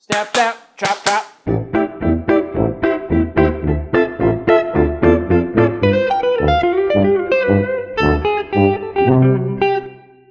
Snap, snap, chop, chop.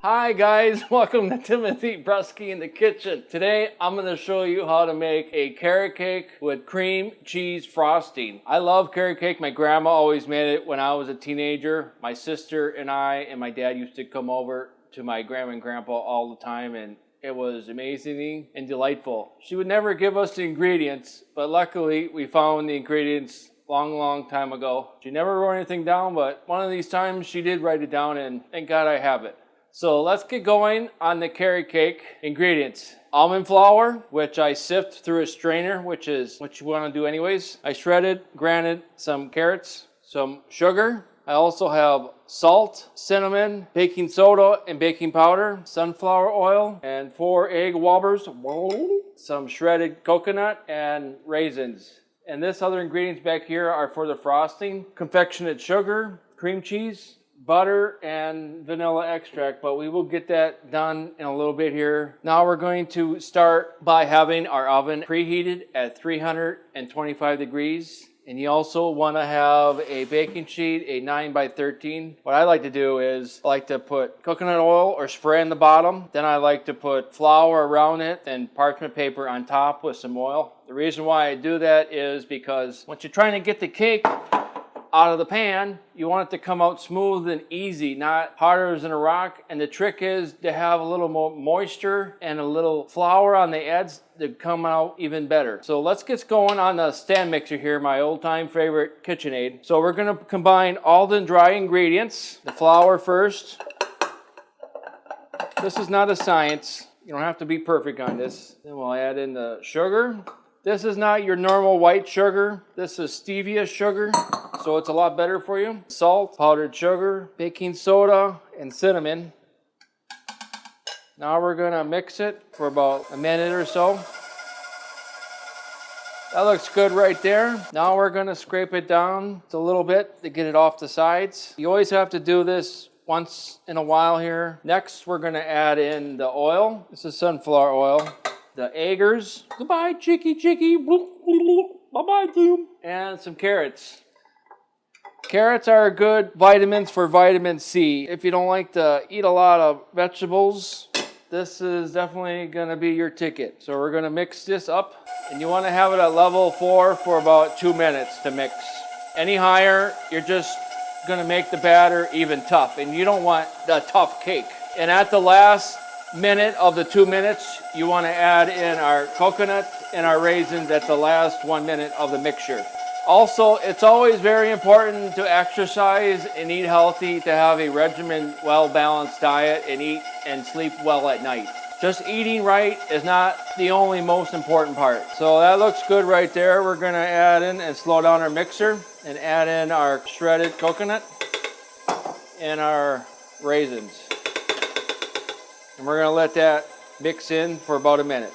Hi guys, welcome to Timothy Brusky in the kitchen. Today I'm going to show you how to make a carrot cake with cream cheese frosting. I love carrot cake. My grandma always made it when I was a teenager. My sister and I and my dad used to come over to my grandma and grandpa all the time, and it was amazing and delightful. She would never give us the ingredients, but luckily we found the ingredients long time ago. She never wrote anything down, but one of these times she did write it down, and thank God I have it. So let's get going on the carrot cake. Ingredients: almond flour, which I sift through a strainer, which is what you want to do anyways. I shredded, grated some carrots, some sugar. I also have salt, cinnamon, baking soda, and baking powder, sunflower oil, and 4 egg whoppers, some shredded coconut, and raisins. And this other ingredients back here are for the frosting: confectionate sugar, cream cheese, butter, and vanilla extract, but we will get that done in a little bit here. Now we're going to start by having our oven preheated at 325 degrees. And you also want to have a baking sheet, a 9x13. What I like to do is I like to put coconut oil or spray on the bottom. Then I like to put flour around it and parchment paper on top with some oil. The reason why I do that is because once you're trying to get the cake out of the pan, you want it to come out smooth and easy, not harder than a rock. And the trick is to have a little more moisture and a little flour on the edges to come out even better. So let's get going on the stand mixer here, my old-time favorite KitchenAid. So we're going to combine all the dry ingredients. The flour first. This is not a science. You don't have to be perfect on this. Then we'll add in the sugar. This is not your normal white sugar. This is stevia sugar, so it's a lot better for you. Salt, powdered sugar, baking soda, and cinnamon. Now we're gonna mix it for about a minute or so. That looks good right there. Now we're gonna scrape it down a little bit to get it off the sides. You always have to do this once in a while here. Next, we're gonna add in the oil. This is sunflower oil. The eggers, goodbye chicky, bye-bye Zoom, and some carrots. Carrots are good vitamins for vitamin C. If you don't like to eat a lot of vegetables, this is definitely gonna be your ticket. So we're gonna mix this up, and you wanna have it at level 4 for about 2 minutes to mix. Any higher, you're just gonna make the batter even tough, and you don't want a tough cake. And at the last minute of the 2 minutes, you want to add in our coconut and our raisins at the last 1 minute of the mixture. Also, it's always very important to exercise and eat healthy, to have a regimen, well-balanced diet, and eat and sleep well at night. Just eating right is not the only most important part. So that looks good right there. We're going to add in and slow down our mixer and add in our shredded coconut and our raisins. And we're going to let that mix in for about a minute.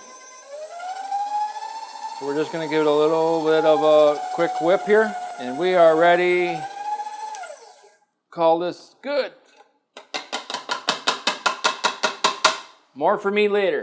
So we're just going to give it a little bit of a quick whip here. And we are ready. Call this good. More for me later.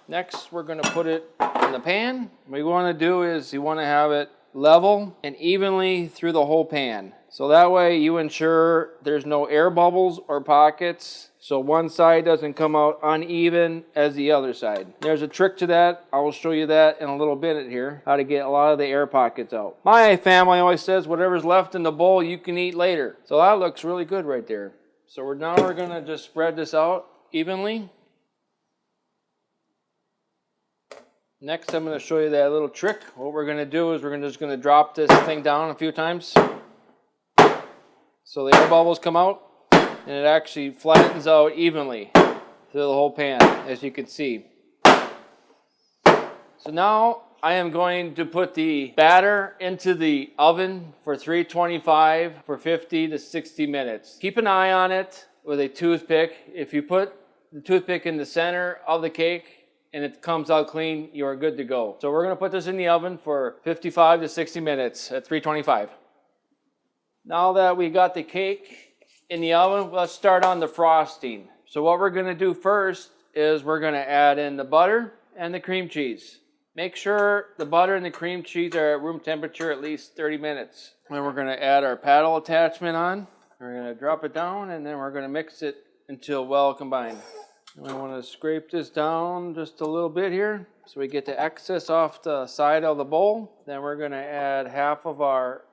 Next, we're going to put it in the pan. What you want to do is you want to have it level and evenly through the whole pan. So that way you ensure there's no air bubbles or pockets, so one side doesn't come out uneven as the other side. There's a trick to that. I will show you that in a little bit here, how to get a lot of the air pockets out. My family always says whatever's left in the bowl you can eat later. So that looks really good right there. So now we're going to just spread this out evenly. Next, I'm going to show you that little trick. What we're going to do is we're just going to drop this thing down a few times so the air bubbles come out, and it actually flattens out evenly through the whole pan, as you can see. So now I am going to put the batter into the oven for 325 for 50 to 60 minutes. Keep an eye on it with a toothpick. If you put the toothpick in the center of the cake and it comes out clean, you are good to go. So we're going to put this in the oven for 55 to 60 minutes at 325. Now that we got the cake in the oven, let's start on the frosting. So what we're going to do first is we're going to add in the butter and the cream cheese. Make sure the butter and the cream cheese are at room temperature at least 30 minutes. Then we're going to add our paddle attachment on. We're going to drop it down, and then we're going to mix it until well combined. And we want to scrape this down just a little bit here so we get the excess off the side of the bowl. Then we're going to add half of our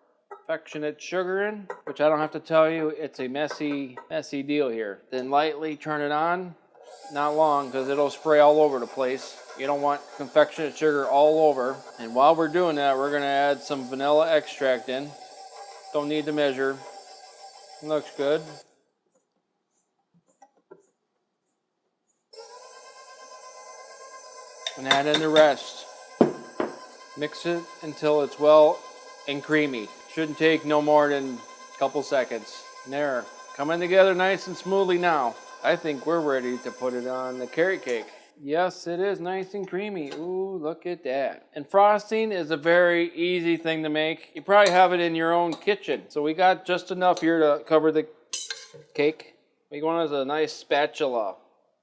affectionate sugar in, which I don't have to tell you, it's a messy deal here. Then lightly turn it on, not long because it'll spray all over the place. You don't want confectionate sugar all over. And while we're doing that, we're going to add some vanilla extract in. Don't need to measure. Looks good. And add in the rest. Mix it until it's well and creamy. Shouldn't take no more than a couple seconds. There, coming together nice and smoothly now. I think we're ready to put it on the carrot cake. Yes, it is nice and creamy. Ooh, look at that. And frosting is a very easy thing to make. You probably have it in your own kitchen. So we got just enough here to cover the cake. We want a nice spatula,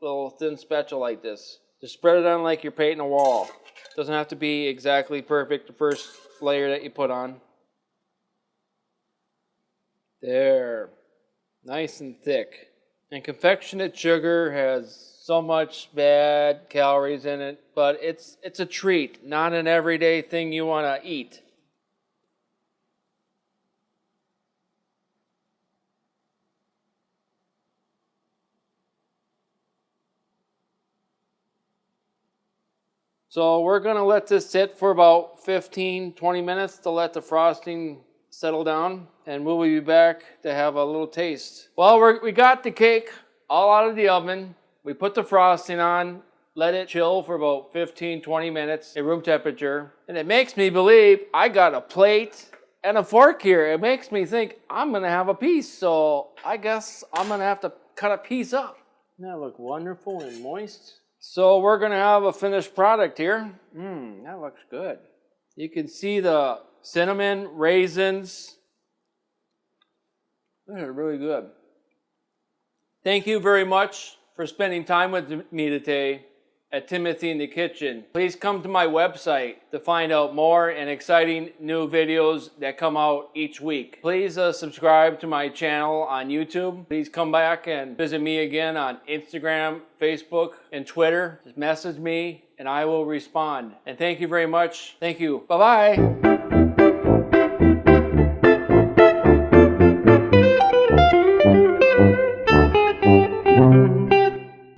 little thin spatula like this. Just spread it on like you're painting a wall. Doesn't have to be exactly perfect the first layer that you put on. There. Nice and thick. And confectionate sugar has so much bad calories in it, but it's a treat, not an everyday thing you want to eat. So we're going to let this sit for about 15-20 minutes to let the frosting settle down, and we'll be back to have a little taste. Well, we got the cake all out of the oven. We put the frosting on, let it chill for about 15-20 minutes at room temperature, and it makes me believe I got a plate and a fork here. It makes me think I'm going to have a piece, so I guess I'm going to have to cut a piece up. Doesn't that look wonderful and moist? So we're going to have a finished product here. That looks good. You can see the cinnamon, raisins. They're really good. Thank you very much for spending time with me today at Timothy in the Kitchen. Please come to my website to find out more and exciting new videos that come out each week. Please subscribe to my channel on YouTube. Please come back and visit me again on Instagram, Facebook, and Twitter. Just message me and I will respond. And thank you very much. Thank you. Bye-bye.